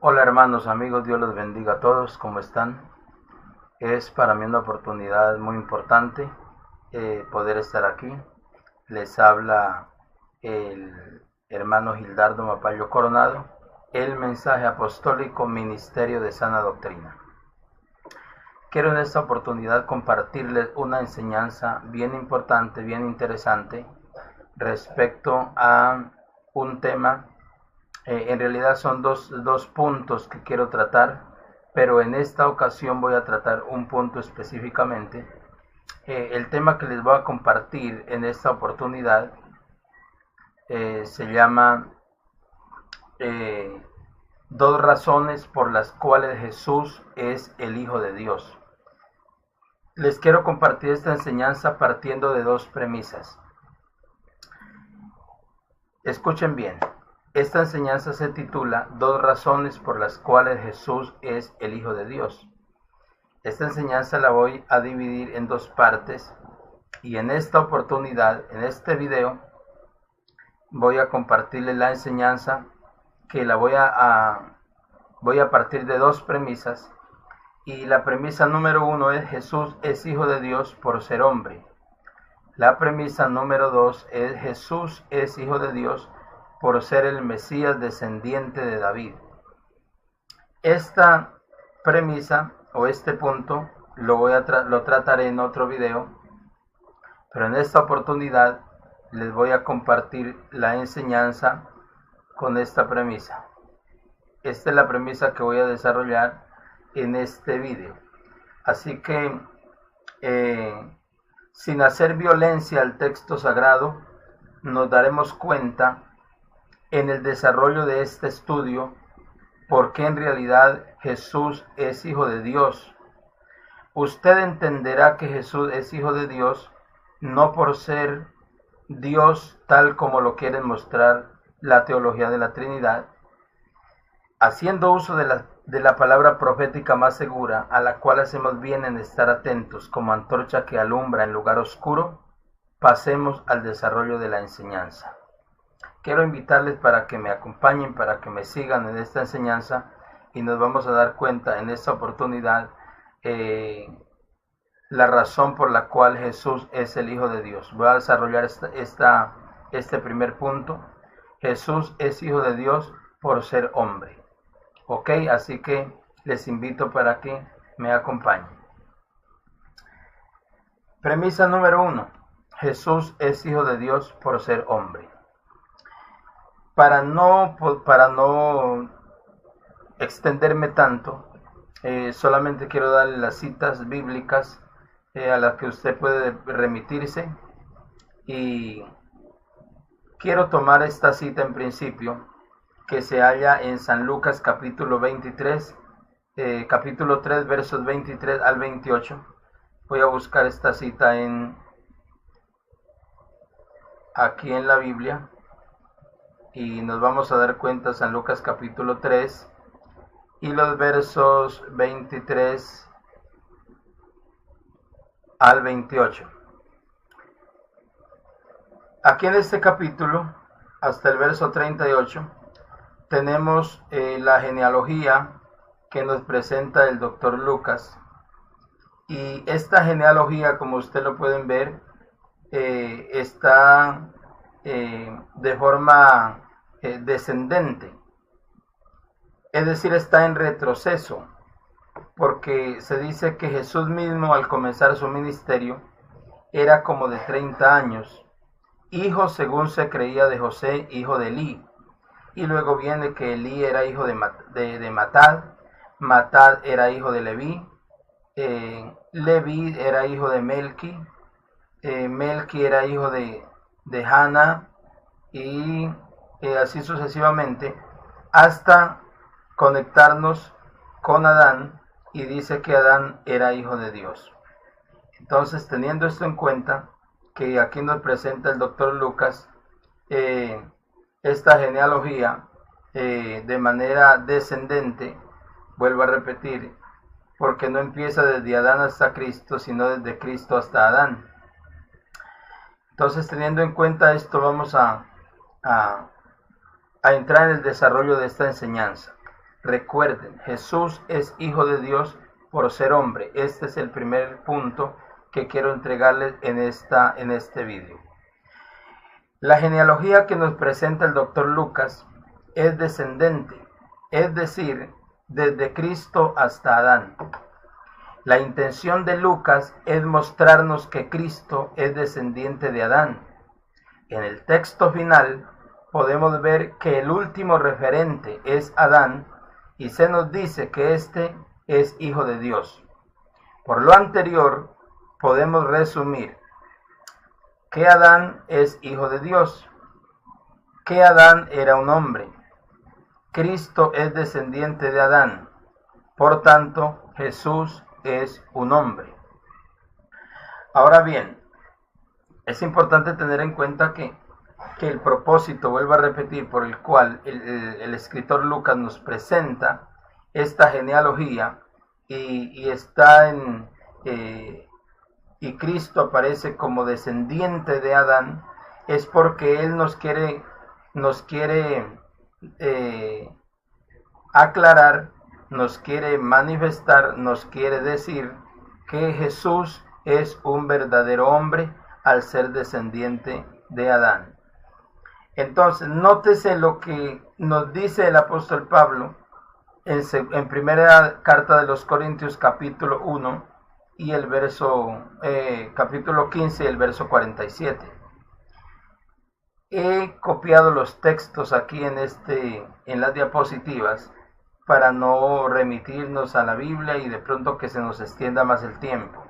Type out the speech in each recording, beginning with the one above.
Hola hermanos, amigos, Dios los bendiga a todos, ¿cómo están? Es para mí una oportunidad muy importante poder estar aquí. Les habla el hermano Gildardo Mapayo Coronado, el mensaje apostólico Ministerio de Sana Doctrina. Quiero en esta oportunidad compartirles una enseñanza bien importante, bien interesante respecto a un tema. En realidad son dos puntos que quiero tratar, pero en esta ocasión voy a tratar un punto específicamente. El tema que les voy a compartir en esta oportunidad se llama eh, dos razones por las cuales Jesús es el Hijo de Dios. Les quiero compartir esta enseñanza partiendo de dos premisas. Escuchen bien. Esta enseñanza se titula Dos razones por las cuales Jesús es el Hijo de Dios. Esta enseñanza la voy a dividir en dos partes y en esta oportunidad, en este video, voy a compartirles la enseñanza que la voy a partir de dos premisas. Y la premisa número uno es Jesús es Hijo de Dios por ser hombre. La premisa número dos es Jesús es Hijo de Dios por ser el Mesías descendiente de David. Esta premisa o este punto lo trataré en otro video, pero en esta oportunidad les voy a compartir la enseñanza con esta premisa. Esta es la premisa que voy a desarrollar en este video. Así que, sin hacer violencia al texto sagrado, nos daremos cuenta en el desarrollo de este estudio por qué en realidad Jesús es Hijo de Dios. Usted entenderá que Jesús es Hijo de Dios no por ser Dios tal como lo quiere mostrar la teología de la Trinidad, haciendo uso de la palabra profética más segura, a la cual hacemos bien en estar atentos como antorcha que alumbra en lugar oscuro. Pasemos al desarrollo de la enseñanza. Quiero invitarles para que me acompañen, para que me sigan en esta enseñanza y nos vamos a dar cuenta en esta oportunidad la razón por la cual Jesús es el Hijo de Dios. Voy a desarrollar este primer punto. Jesús es Hijo de Dios por ser hombre. Ok, así que les invito para que me acompañen. Premisa número uno. Jesús es Hijo de Dios por ser hombre. Para no extenderme tanto, solamente quiero darle las citas bíblicas a las que usted puede remitirse, y quiero tomar esta cita en principio que se halla en San Lucas capítulo 23, capítulo 3 versos 23 al 28. Voy a buscar esta cita aquí en la Biblia y nos vamos a dar cuenta. San Lucas capítulo 3 y los versos 23 al 28. Aquí en este capítulo, hasta el verso 38, tenemos la genealogía que nos presenta el doctor Lucas. Y esta genealogía, como ustedes lo pueden ver, está de forma descendente. Es decir, está en retroceso, porque se dice que Jesús mismo al comenzar su ministerio era como de 30 años, hijo según se creía de José, hijo de Elí. Y luego viene que Elí era hijo de Matad, Matad era hijo de Leví, Leví era hijo de Melqui, Melqui era hijo de Hanna, y así sucesivamente, hasta conectarnos con Adán, y dice que Adán era hijo de Dios. Entonces, teniendo esto en cuenta, que aquí nos presenta el doctor Lucas esta genealogía de manera descendente, vuelvo a repetir, porque no empieza desde Adán hasta Cristo, sino desde Cristo hasta Adán. Entonces, teniendo en cuenta esto, vamos a entrar en el desarrollo de esta enseñanza. Recuerden, Jesús es hijo de Dios por ser hombre. Este es el primer punto que quiero entregarles en este vídeo. La genealogía que nos presenta el doctor Lucas es descendente, es decir, desde Cristo hasta Adán. La intención de Lucas es mostrarnos que Cristo es descendiente de Adán. En el texto final podemos ver que el último referente es Adán y se nos dice que éste es hijo de Dios. Por lo anterior, podemos resumir que Adán es hijo de Dios, que Adán era un hombre, Cristo es descendiente de Adán, por tanto, Jesús es un hombre. Ahora bien, es importante tener en cuenta que el propósito, vuelvo a repetir, por el cual el escritor Lucas nos presenta esta genealogía y Cristo aparece como descendiente de Adán, es porque Él nos quiere aclarar, nos quiere manifestar, nos quiere decir que Jesús es un verdadero hombre al ser descendiente de Adán. Entonces, nótese lo que nos dice el apóstol Pablo en primera carta de los Corintios capítulo 1 y el capítulo 15 y el verso 47. He copiado los textos aquí en las diapositivas para no remitirnos a la Biblia y de pronto que se nos extienda más el tiempo.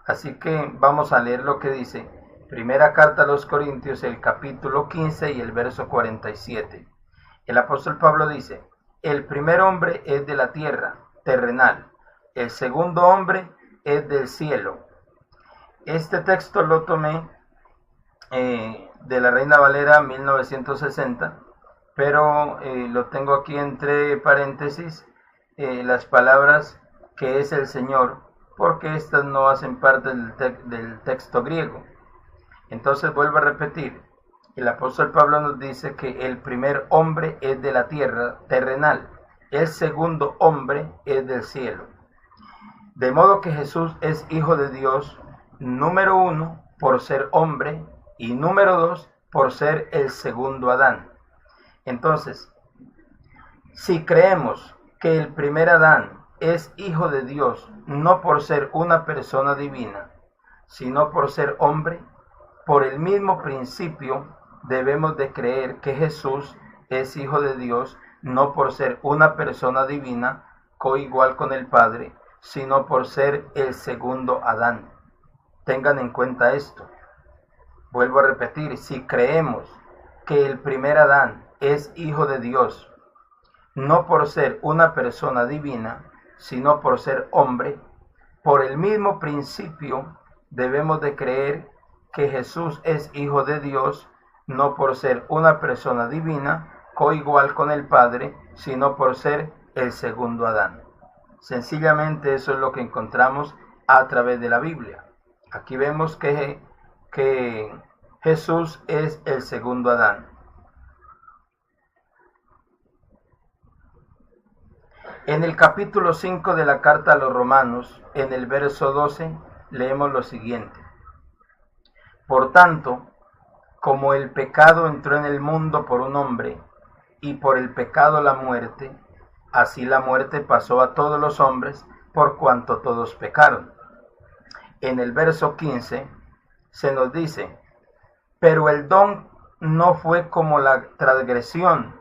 Así que vamos a leer lo que dice primera carta a los Corintios, el capítulo 15 y el verso 47. El apóstol Pablo dice: el primer hombre es de la tierra, terrenal. El segundo hombre es del cielo. Este texto lo tomé de la Reina Valera 1960, pero lo tengo aquí entre paréntesis las palabras que es el Señor, porque estas no hacen parte del texto griego. Entonces vuelvo a repetir, el apóstol Pablo nos dice que el primer hombre es de la tierra, terrenal, el segundo hombre es del cielo. De modo que Jesús es hijo de Dios, número 1, por ser hombre, y número 2, por ser el segundo Adán. Entonces, si creemos que el primer Adán es hijo de Dios, no por ser una persona divina, sino por ser hombre, por el mismo principio debemos de creer que Jesús es hijo de Dios, no por ser una persona divina, coigual con el Padre, sino por ser el segundo Adán. Tengan en cuenta esto. Vuelvo a repetir, si creemos que el primer Adán es hijo de Dios, no por ser una persona divina, sino por ser hombre, por el mismo principio debemos de creer que Jesús es hijo de Dios, no por ser una persona divina, coigual con el Padre, sino por ser el segundo Adán. Sencillamente eso es lo que encontramos a través de la Biblia. Aquí vemos que Jesús es el segundo Adán. En el capítulo 5 de la carta a los Romanos, en el verso 12, leemos lo siguiente: por tanto, como el pecado entró en el mundo por un hombre, y por el pecado la muerte, así la muerte pasó a todos los hombres, por cuanto todos pecaron. En el verso 15 se nos dice: pero el don no fue como la transgresión,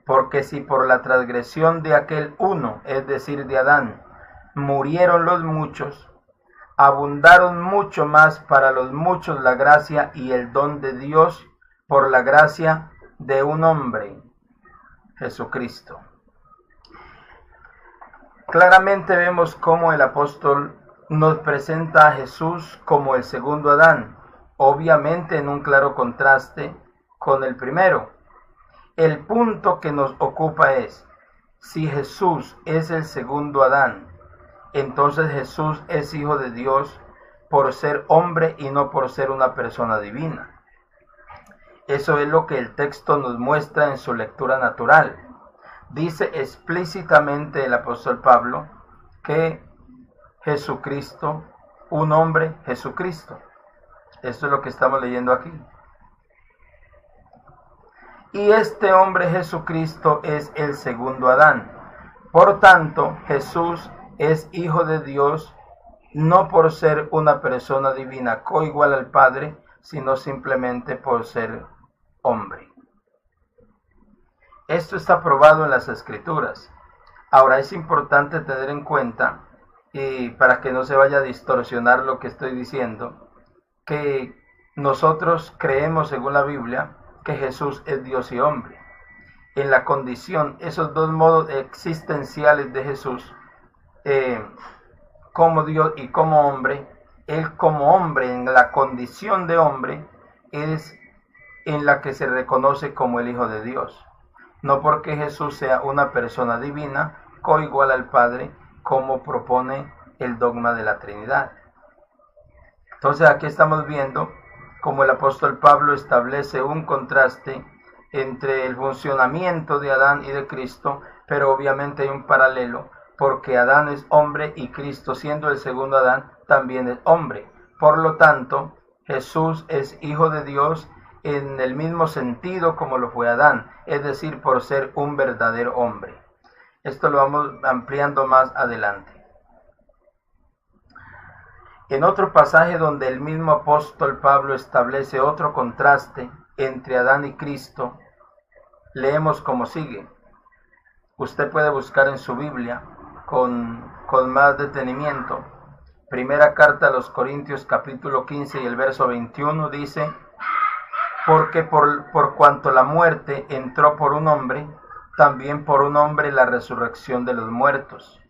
porque si por la transgresión de aquel uno, es decir, de Adán, murieron los muchos, abundaron mucho más para los muchos la gracia y el don de Dios por la gracia de un hombre, Jesucristo. Claramente vemos cómo el apóstol nos presenta a Jesús como el segundo Adán, obviamente en un claro contraste con el primero. El punto que nos ocupa es, si Jesús es el segundo Adán, entonces Jesús es hijo de Dios por ser hombre y no por ser una persona divina. Eso es lo que el texto nos muestra en su lectura natural. Dice explícitamente el apóstol Pablo que Jesucristo, un hombre, Jesucristo. Esto es lo que estamos leyendo aquí. Y este hombre Jesucristo es el segundo Adán. Por tanto, Jesús es hijo de Dios, no por ser una persona divina coigual al Padre, sino simplemente por ser hombre. Esto está probado en las Escrituras. Ahora es importante tener en cuenta, y para que no se vaya a distorsionar lo que estoy diciendo, que nosotros creemos según la Biblia que Jesús es Dios y hombre. En la condición, esos dos modos existenciales de Jesús, como Dios y como hombre, Él como hombre, en la condición de hombre, es en la que se reconoce como el Hijo de Dios. No porque Jesús sea una persona divina, coigual al Padre, como propone el dogma de la Trinidad. Entonces aquí estamos viendo como el apóstol Pablo establece un contraste entre el funcionamiento de Adán y de Cristo, pero obviamente hay un paralelo, porque Adán es hombre y Cristo, siendo el segundo Adán, también es hombre. Por lo tanto, Jesús es hijo de Dios en el mismo sentido como lo fue Adán, es decir, por ser un verdadero hombre. Esto lo vamos ampliando más adelante. En otro pasaje donde el mismo apóstol Pablo establece otro contraste entre Adán y Cristo, leemos como sigue. Usted puede buscar en su Biblia con más detenimiento. Primera carta a los Corintios capítulo 15 y el verso 21 dice: porque por cuanto la muerte entró por un hombre, también por un hombre la resurrección de los muertos.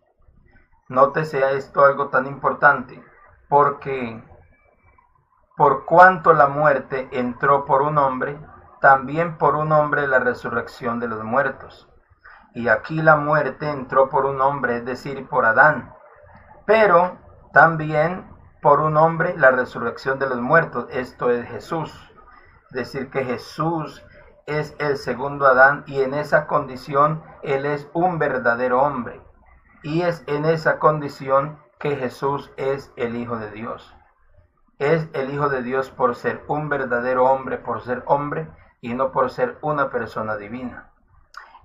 Nótese a esto algo tan importante, porque por cuanto la muerte entró por un hombre, también por un hombre la resurrección de los muertos. Y aquí la muerte entró por un hombre, es decir, por Adán, pero también por un hombre la resurrección de los muertos, esto es Jesús. Es decir, que Jesús es el segundo Adán y en esa condición Él es un verdadero hombre. Y es en esa condición que Jesús es el Hijo de Dios. Es el Hijo de Dios por ser un verdadero hombre, por ser hombre y no por ser una persona divina.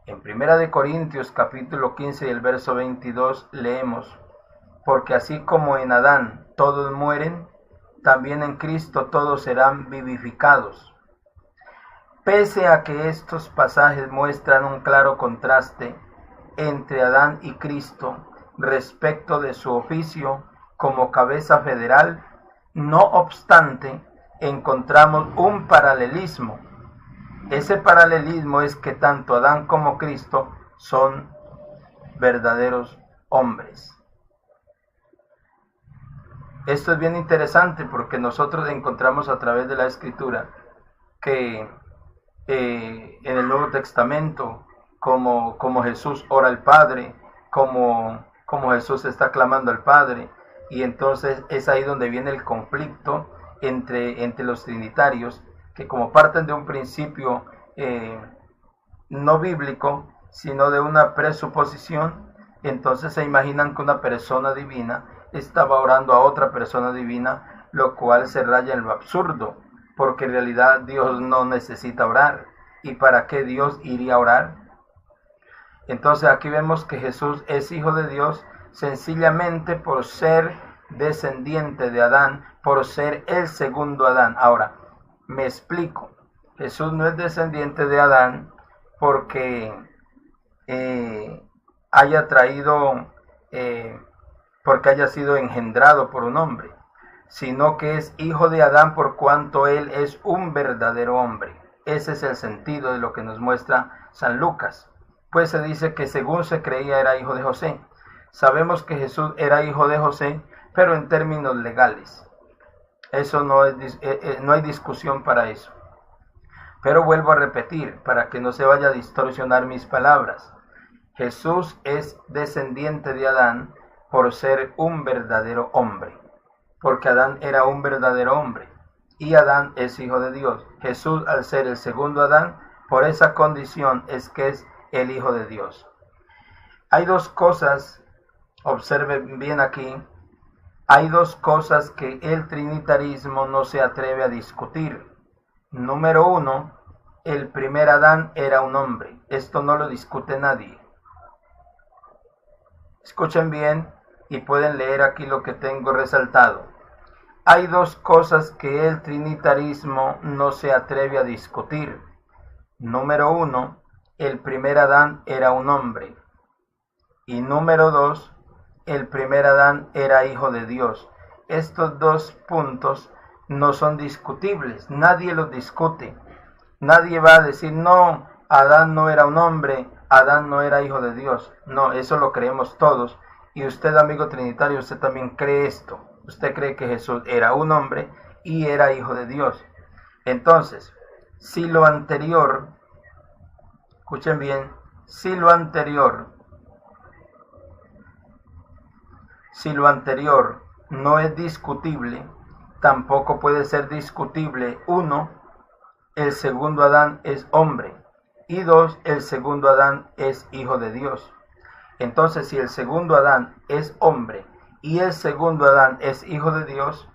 En 1 Corintios capítulo 15 y el verso 22 leemos: porque así como en Adán todos mueren, también en Cristo todos serán vivificados. Pese a que estos pasajes muestran un claro contraste entre Adán y Cristo respecto de su oficio como cabeza federal, no obstante, encontramos un paralelismo. Ese paralelismo es que tanto Adán como Cristo son verdaderos hombres. Esto es bien interesante porque nosotros encontramos a través de la Escritura que en el Nuevo Testamento, como Jesús ora al Padre, como Jesús está clamando al Padre, y entonces es ahí donde viene el conflicto entre los trinitarios, que como parten de un principio no bíblico, sino de una presuposición, entonces se imaginan que una persona divina estaba orando a otra persona divina, lo cual se raya en lo absurdo, porque en realidad Dios no necesita orar. ¿Y para qué Dios iría a orar? Entonces aquí vemos que Jesús es hijo de Dios sencillamente por ser descendiente de Adán, por ser el segundo Adán. Ahora, me explico. Jesús no es descendiente de Adán porque haya sido engendrado por un hombre, sino que es hijo de Adán por cuanto él es un verdadero hombre. Ese es el sentido de lo que nos muestra San Lucas. Pues se dice que según se creía era hijo de José. Sabemos que Jesús era hijo de José, pero en términos legales. Eso no hay discusión para eso. Pero vuelvo a repetir, para que no se vaya a distorsionar mis palabras. Jesús es descendiente de Adán por ser un verdadero hombre, porque Adán era un verdadero hombre, y Adán es hijo de Dios. Jesús, al ser el segundo Adán, por esa condición es que es el Hijo de Dios. Hay dos cosas, observen bien aquí, hay dos cosas que el trinitarismo no se atreve a discutir. Número uno, el primer Adán era un hombre. Esto no lo discute nadie. Escuchen bien y pueden leer aquí lo que tengo resaltado. Hay dos cosas que el trinitarismo no se atreve a discutir. Número uno, el primer Adán era un hombre. Y número dos, el primer Adán era hijo de Dios. Estos dos puntos no son discutibles, nadie los discute. Nadie va a decir, no, Adán no era un hombre, Adán no era hijo de Dios. No, eso lo creemos todos. Y usted, amigo trinitario, usted también cree esto. Usted cree que Jesús era un hombre y era hijo de Dios. Entonces, si lo anterior, escuchen bien, si lo anterior no es discutible, tampoco puede ser discutible, uno, el segundo Adán es hombre, y dos, el segundo Adán es hijo de Dios. Entonces, si el segundo Adán es hombre y el segundo Adán es hijo de Dios,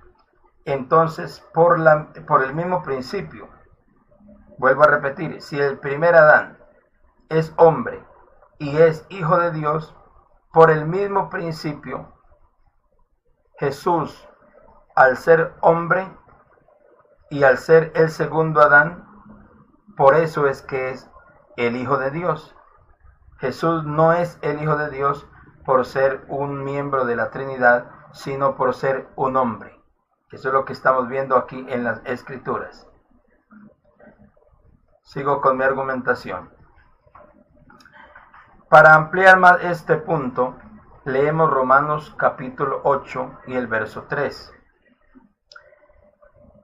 entonces por el mismo principio, vuelvo a repetir, si el primer Adán es hombre y es hijo de Dios, por el mismo principio, Jesús, al ser hombre y al ser el segundo Adán, por eso es que es el Hijo de Dios. Jesús no es el Hijo de Dios por ser un miembro de la Trinidad, sino por ser un hombre. Eso es lo que estamos viendo aquí en las Escrituras. Sigo con mi argumentación. Para ampliar más este punto, leemos Romanos capítulo 8 y el verso 3.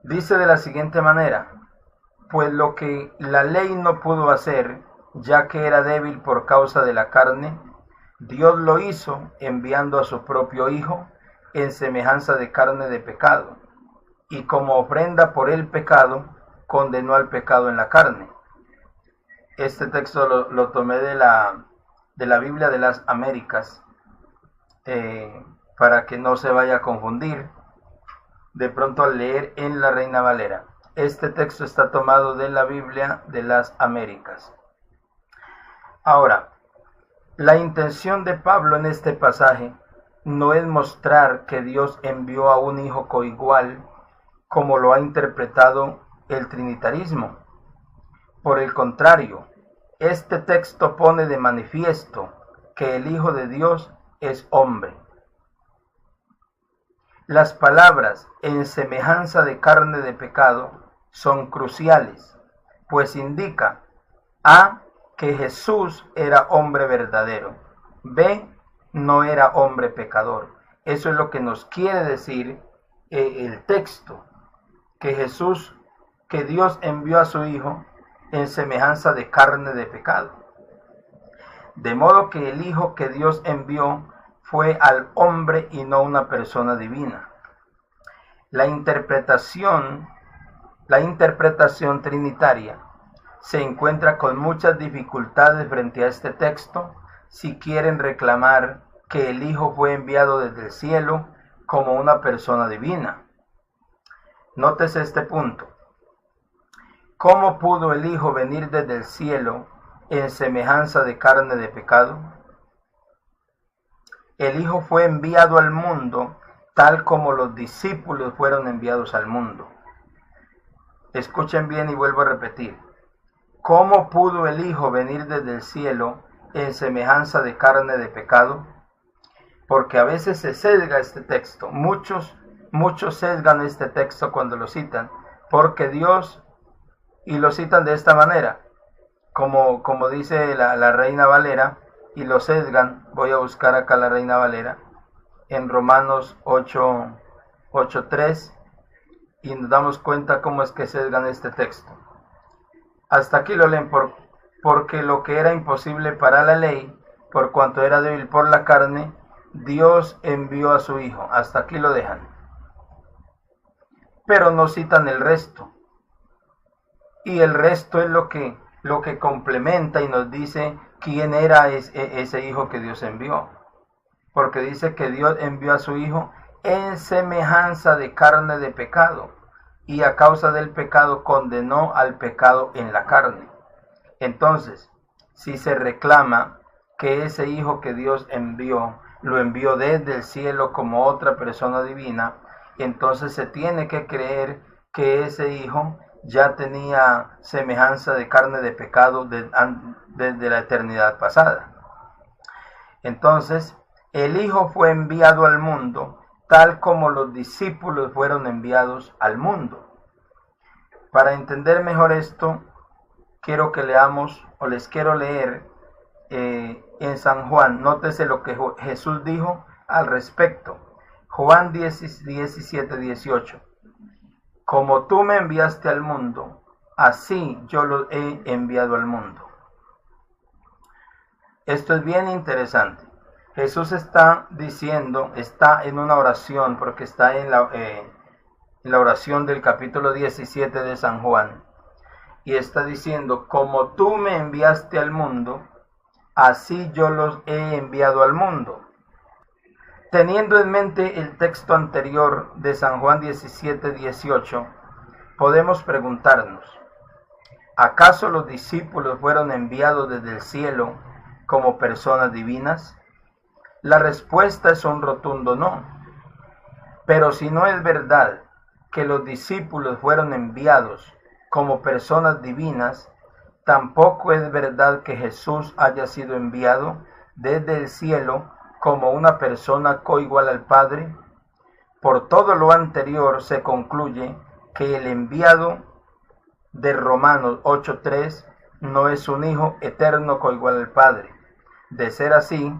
Dice de la siguiente manera, pues lo que la ley no pudo hacer, ya que era débil por causa de la carne, Dios lo hizo enviando a su propio Hijo en semejanza de carne de pecado, y como ofrenda por el pecado, condenó al pecado en la carne. Este texto lo tomé de la Biblia de las Américas, para que no se vaya a confundir de pronto al leer en la Reina Valera. Este texto está tomado de la Biblia de las Américas. Ahora, la intención de Pablo en este pasaje no es mostrar que Dios envió a un hijo coigual como lo ha interpretado el trinitarismo. Por el contrario, este texto pone de manifiesto que el Hijo de Dios es hombre. Las palabras en semejanza de carne de pecado son cruciales, pues indica A, que Jesús era hombre verdadero, B, no era hombre pecador. Eso es lo que nos quiere decir el texto, que Dios envió a su Hijo en semejanza de carne de pecado. De modo que el Hijo que Dios envió fue al hombre y no una persona divina. La interpretación trinitaria se encuentra con muchas dificultades frente a este texto si quieren reclamar que el Hijo fue enviado desde el cielo como una persona divina. Nótese este punto. ¿Cómo pudo el Hijo venir desde el cielo en semejanza de carne de pecado? El Hijo fue enviado al mundo tal como los discípulos fueron enviados al mundo. Escuchen bien y vuelvo a repetir. ¿Cómo pudo el Hijo venir desde el cielo en semejanza de carne de pecado? Porque a veces se sesga este texto. Muchos sesgan este texto cuando lo citan, porque Dios, y lo citan de esta manera, como dice la Reina Valera, y lo sesgan. Voy a buscar acá la Reina Valera en Romanos 8:3, y nos damos cuenta cómo es que sesgan este texto. Hasta aquí lo leen, porque lo que era imposible para la ley, por cuanto era débil por la carne, Dios envió a su Hijo. Hasta aquí lo dejan. Pero no citan el resto. Y el resto es lo que complementa y nos dice quién era ese hijo que Dios envió. Porque dice que Dios envió a su hijo en semejanza de carne de pecado, y a causa del pecado condenó al pecado en la carne. Entonces, si se reclama que ese hijo que Dios envió, lo envió desde el cielo como otra persona divina, entonces se tiene que creer que ese hijo ya tenía semejanza de carne de pecado desde la eternidad pasada. Entonces, el hijo fue enviado al mundo tal como los discípulos fueron enviados al mundo. Para entender mejor esto, quiero que leamos, o les quiero leer en San Juan. Nótese lo que Jesús dijo al respecto. Juan 17, 18. Como tú me enviaste al mundo, así yo los he enviado al mundo. Esto es bien interesante. Jesús está diciendo, está en una oración, porque está en la oración del capítulo 17 de San Juan, y está diciendo, como tú me enviaste al mundo, así yo los he enviado al mundo. Teniendo en mente el texto anterior de San Juan 17, 18, podemos preguntarnos, ¿acaso los discípulos fueron enviados desde el cielo como personas divinas? La respuesta es un rotundo no. Pero si no es verdad que los discípulos fueron enviados como personas divinas, tampoco es verdad que Jesús haya sido enviado desde el cielo como una persona coigual al Padre. Por todo lo anterior se concluye que el enviado de Romanos 8:3 no es un hijo eterno coigual al Padre. De ser así,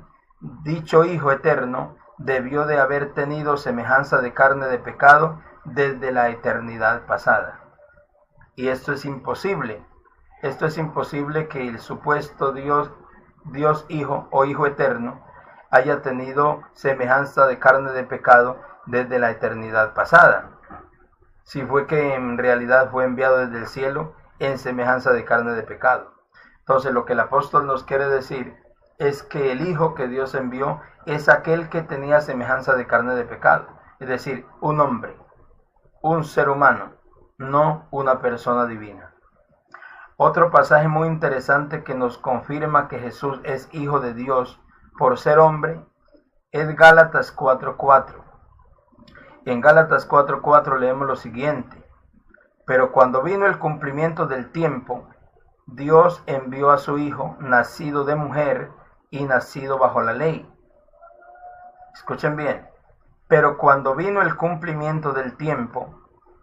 dicho hijo eterno debió de haber tenido semejanza de carne de pecado desde la eternidad pasada. Y esto es imposible. Esto es imposible que el supuesto Dios Hijo o Hijo eterno haya tenido semejanza de carne de pecado desde la eternidad pasada. Si fue que en realidad fue enviado desde el cielo en semejanza de carne de pecado. Entonces lo que el apóstol nos quiere decir es que el Hijo que Dios envió es aquel que tenía semejanza de carne de pecado, es decir, un hombre, un ser humano, no una persona divina. Otro pasaje muy interesante que nos confirma que Jesús es Hijo de Dios por ser hombre es Gálatas 4:4. En Gálatas 4:4 leemos lo siguiente: pero cuando vino el cumplimiento del tiempo, Dios envió a su Hijo, nacido de mujer y nacido bajo la ley. Escuchen bien. Pero cuando vino el cumplimiento del tiempo,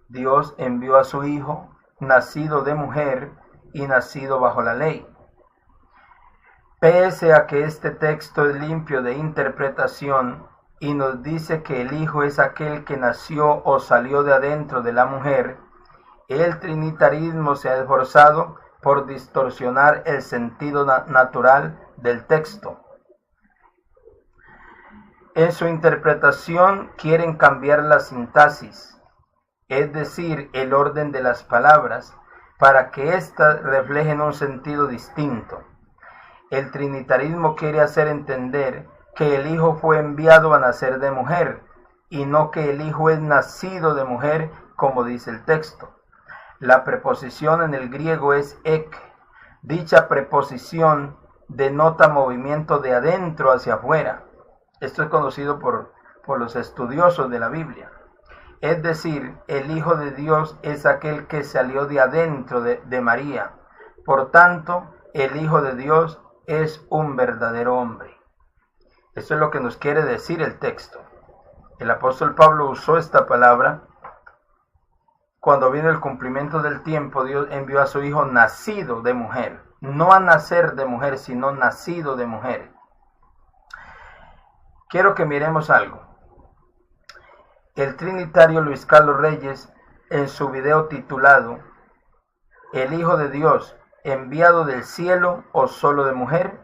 Dios envió a su Hijo, nacido de mujer y nacido bajo la ley. Pese a que este texto es limpio de interpretación y nos dice que el Hijo es aquel que nació o salió de adentro de la mujer, el trinitarismo se ha esforzado por distorsionar el sentido natural del texto. En su interpretación quieren cambiar la sintaxis, es decir, el orden de las palabras, para que éstas reflejen un sentido distinto. El trinitarismo quiere hacer entender que el Hijo fue enviado a nacer de mujer, y no que el Hijo es nacido de mujer, como dice el texto. La preposición en el griego es ek. Dicha preposición denota movimiento de adentro hacia afuera. Esto es conocido por los estudiosos de la Biblia. Es decir, el Hijo de Dios es aquel que salió de adentro de María. Por tanto, el Hijo de Dios es un verdadero hombre. Esto es lo que nos quiere decir el texto. El apóstol Pablo usó esta palabra. Cuando vino el cumplimiento del tiempo, Dios envió a su Hijo nacido de mujer. No a nacer de mujer, sino nacido de mujer. Quiero que miremos algo. El trinitario Luis Carlos Reyes, en su video titulado ¿El Hijo de Dios enviado del cielo o solo de mujer?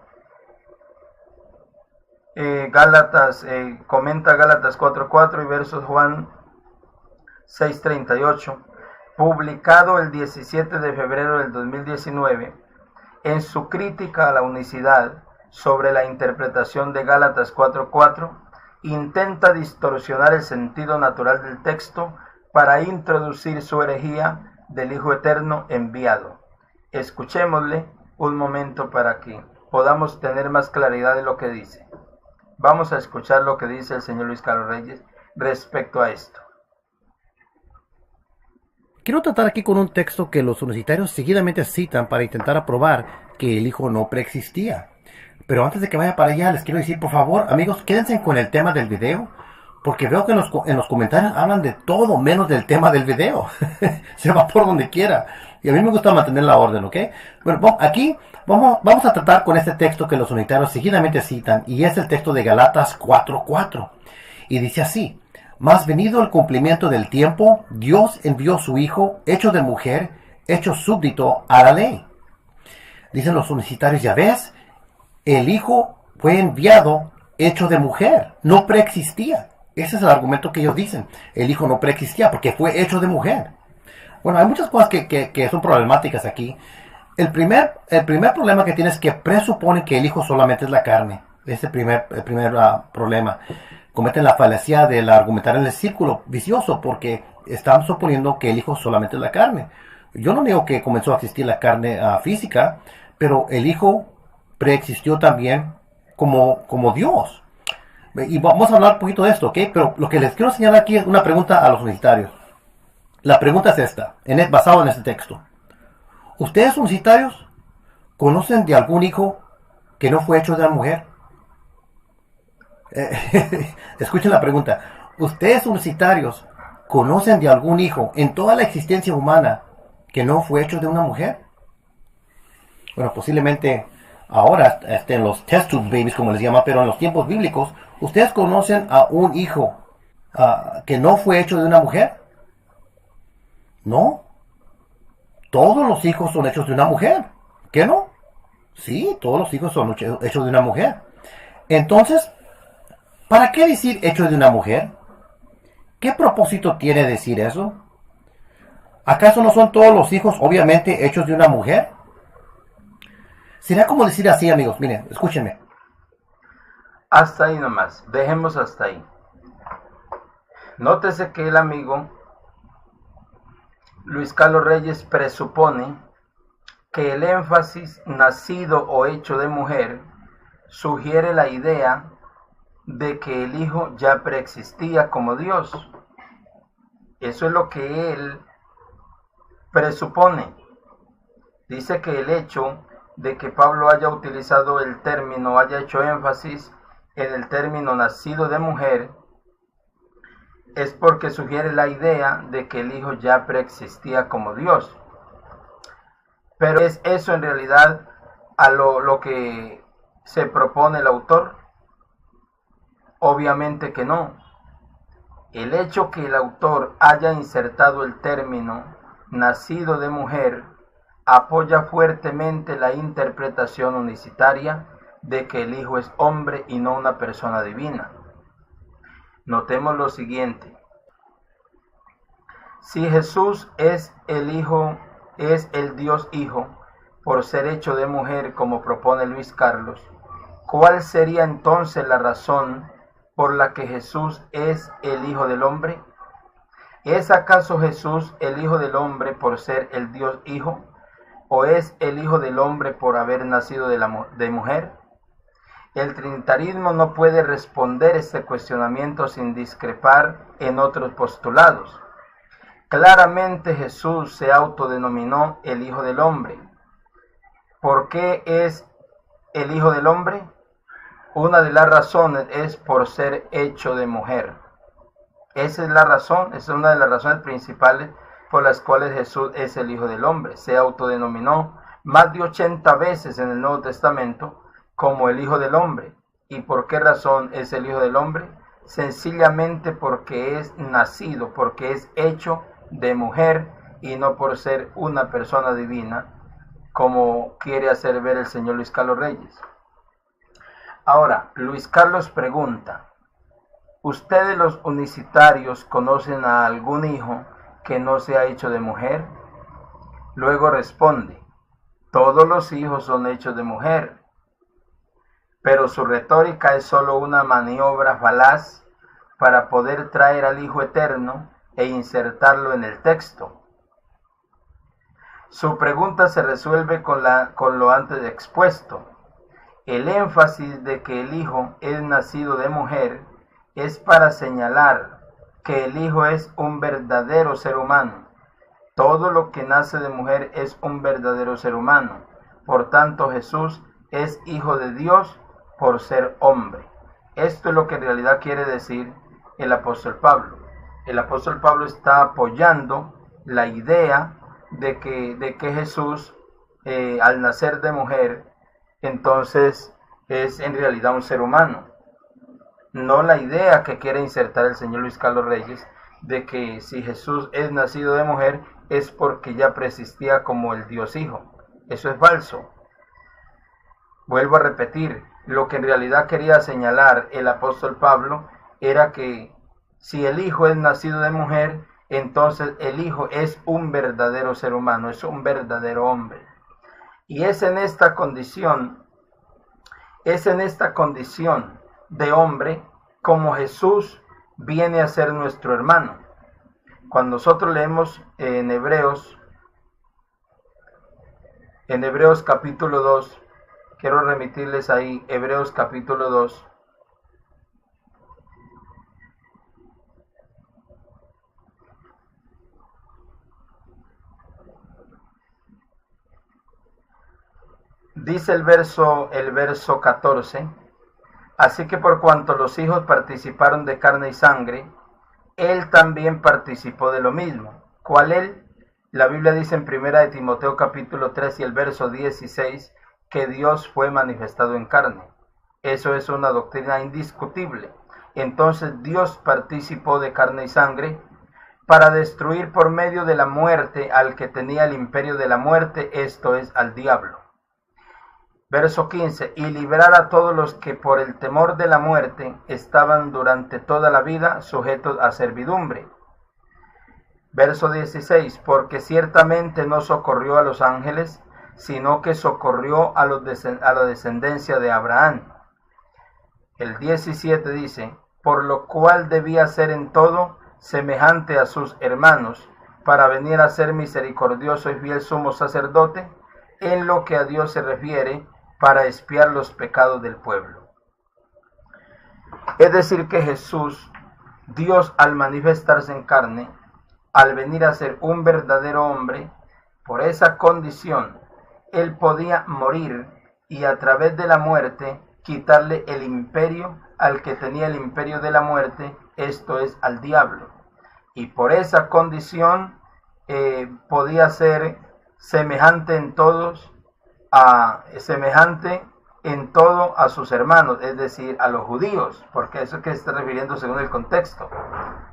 Comenta Gálatas 4:4 y versos Juan 6:38, publicado el 17 de febrero del 2019, en su crítica a la unicidad sobre la interpretación de Gálatas 4:4, intenta distorsionar el sentido natural del texto para introducir su herejía del Hijo Eterno enviado. Escuchémosle un momento para que podamos tener más claridad de lo que dice. Vamos a escuchar lo que dice el señor Luis Carlos Reyes respecto a esto. Quiero tratar aquí con un texto que los universitarios seguidamente citan para intentar aprobar que el Hijo no preexistía. Pero antes de que vaya para allá, les quiero decir, por favor, amigos, quédense con el tema del video, porque veo que en los comentarios hablan de todo menos del tema del video. Se va por donde quiera. Y a mí me gusta mantener la orden, ¿ok? Bueno, aquí vamos a tratar con este texto que los unitarios seguidamente citan, y es el texto de Galatas 4:4. Y dice así: mas venido el cumplimiento del tiempo, Dios envió su Hijo, hecho de mujer, hecho súbdito a la ley. Dicen los universitarios, ya ves, el Hijo fue enviado hecho de mujer, no preexistía. Ese es el argumento que ellos dicen. El Hijo no preexistía porque fue hecho de mujer. Bueno, hay muchas cosas que son problemáticas aquí. El primer problema que tienes es que presupone que el Hijo solamente es la carne. Es el primer problema. Cometen la falacia de argumentar en el círculo vicioso porque están suponiendo que el Hijo solamente es la carne. Yo no niego que comenzó a existir la carne física, pero el Hijo preexistió también como Dios. Y vamos a hablar un poquito de esto, ¿ok? Pero lo que les quiero señalar aquí es una pregunta a los universitarios. La pregunta es esta, basado en este texto. ¿Ustedes universitarios conocen de algún hijo que no fue hecho de una mujer? Escuchen la pregunta. ¿Ustedes universitarios conocen de algún hijo en toda la existencia humana que no fue hecho de una mujer? Bueno, posiblemente ahora en los test tube babies, como les llaman, pero en los tiempos bíblicos, ¿ustedes conocen a un hijo que no fue hecho de una mujer? No. Todos los hijos son hechos de una mujer. ¿Qué no? Sí, todos los hijos son hechos de una mujer. Entonces, ¿para qué decir hecho de una mujer? ¿Qué propósito tiene decir eso? ¿Acaso no son todos los hijos obviamente hechos de una mujer? Sería como decir así, amigos, miren, escúchenme. Hasta ahí nomás, dejemos hasta ahí. Nótese que el amigo Luis Carlos Reyes presupone que el énfasis nacido o hecho de mujer sugiere la idea de que el Hijo ya preexistía como Dios. Eso es lo que él presupone. Dice que el hecho de que Pablo haya utilizado el término, haya hecho énfasis en el término nacido de mujer, es porque sugiere la idea de que el Hijo ya preexistía como Dios. Pero ¿es eso en realidad a lo que se propone el autor? Obviamente que no. El hecho que el autor haya insertado el término nacido de mujer apoya fuertemente la interpretación unicitaria de que el Hijo es hombre y no una persona divina. Notemos lo siguiente. Si Jesús es el Hijo, es el Dios Hijo, por ser hecho de mujer como propone Luis Carlos, ¿cuál sería entonces la razón por la que Jesús es el Hijo del Hombre? ¿Es acaso Jesús el Hijo del Hombre por ser el Dios Hijo? ¿O es el Hijo del Hombre por haber nacido de mujer? El trinitarismo no puede responder este cuestionamiento sin discrepar en otros postulados. Claramente Jesús se autodenominó el Hijo del Hombre. ¿Por qué es el Hijo del Hombre? Una de las razones es por ser hecho de mujer. Esa es la razón, esa es una de las razones principales por las cuales Jesús es el Hijo del Hombre. Se autodenominó más de 80 veces en el Nuevo Testamento como el Hijo del Hombre. ¿Y por qué razón es el Hijo del Hombre? Sencillamente porque es nacido, porque es hecho de mujer y no por ser una persona divina, como quiere hacer ver el señor Luis Carlos Reyes. Ahora, Luis Carlos pregunta, ¿ustedes los unicitarios conocen a algún hijo que no sea hecho de mujer? Luego responde, Todos los hijos son hechos de mujer, pero su retórica es solo una maniobra falaz para poder traer al Hijo Eterno e insertarlo en el texto. Su pregunta se resuelve con lo antes expuesto. El énfasis de que el Hijo es nacido de mujer es para señalar que el Hijo es un verdadero ser humano. Todo lo que nace de mujer es un verdadero ser humano. Por tanto, Jesús es Hijo de Dios por ser hombre. Esto es lo que en realidad quiere decir el apóstol Pablo. El apóstol Pablo está apoyando la idea de que Jesús, al nacer de mujer, entonces es en realidad un ser humano. No la idea que quiere insertar el señor Luis Carlos Reyes de que si Jesús es nacido de mujer es porque ya preexistía como el Dios Hijo. Eso es falso. Vuelvo a repetir, lo que en realidad quería señalar el apóstol Pablo era que si el Hijo es nacido de mujer, entonces el Hijo es un verdadero ser humano, es un verdadero hombre. Y es en esta condición de hombre como Jesús viene a ser nuestro hermano. Cuando nosotros leemos en Hebreos capítulo 2, quiero remitirles ahí, Hebreos capítulo 2, dice el verso 14, así que por cuanto los hijos participaron de carne y sangre, él también participó de lo mismo. ¿Cuál él? La Biblia dice en 1 de Timoteo capítulo 3 y el verso 16 que Dios fue manifestado en carne. Eso es una doctrina indiscutible. Entonces Dios participó de carne y sangre para destruir por medio de la muerte al que tenía el imperio de la muerte, esto es, al diablo. Verso 15, y librar a todos los que por el temor de la muerte estaban durante toda la vida sujetos a servidumbre. Verso 16, porque ciertamente no socorrió a los ángeles, sino que socorrió a la descendencia de Abraham. El 17 dice, por lo cual debía ser en todo semejante a sus hermanos, para venir a ser misericordioso y fiel sumo sacerdote, en lo que a Dios se refiere, para expiar los pecados del pueblo. Es decir que Jesús, Dios al manifestarse en carne, al venir a ser un verdadero hombre, por esa condición, él podía morir y a través de la muerte quitarle el imperio al que tenía el imperio de la muerte, esto es, al diablo. Y por esa condición podía ser semejante en todo a sus hermanos, es decir, a los judíos, porque eso es que está refiriendo según el contexto.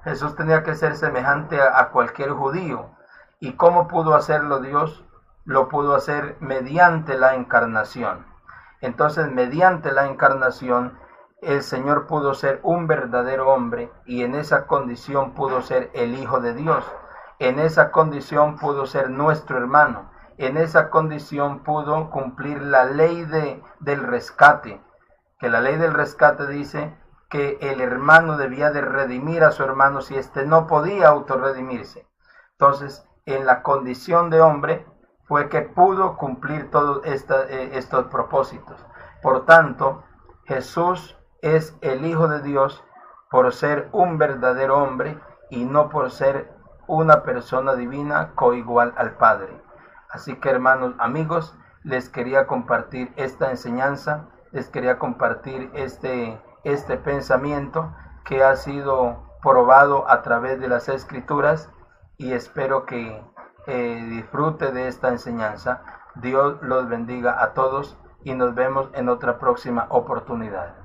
Jesús tenía que ser semejante a cualquier judío. ¿Y cómo pudo hacerlo Dios? Lo pudo hacer mediante la encarnación. Entonces, mediante la encarnación, el Señor pudo ser un verdadero hombre y en esa condición pudo ser el Hijo de Dios. En esa condición pudo ser nuestro hermano. En esa condición pudo cumplir la ley del rescate, que la ley del rescate dice que el hermano debía de redimir a su hermano si éste no podía autorredimirse. Entonces, en la condición de hombre fue que pudo cumplir todos estos propósitos. Por tanto, Jesús es el Hijo de Dios por ser un verdadero hombre y no por ser una persona divina coigual al Padre. Así que, hermanos, amigos, les quería compartir esta enseñanza, les quería compartir este pensamiento que ha sido probado a través de las Escrituras y espero que disfrute de esta enseñanza. Dios los bendiga a todos y nos vemos en otra próxima oportunidad.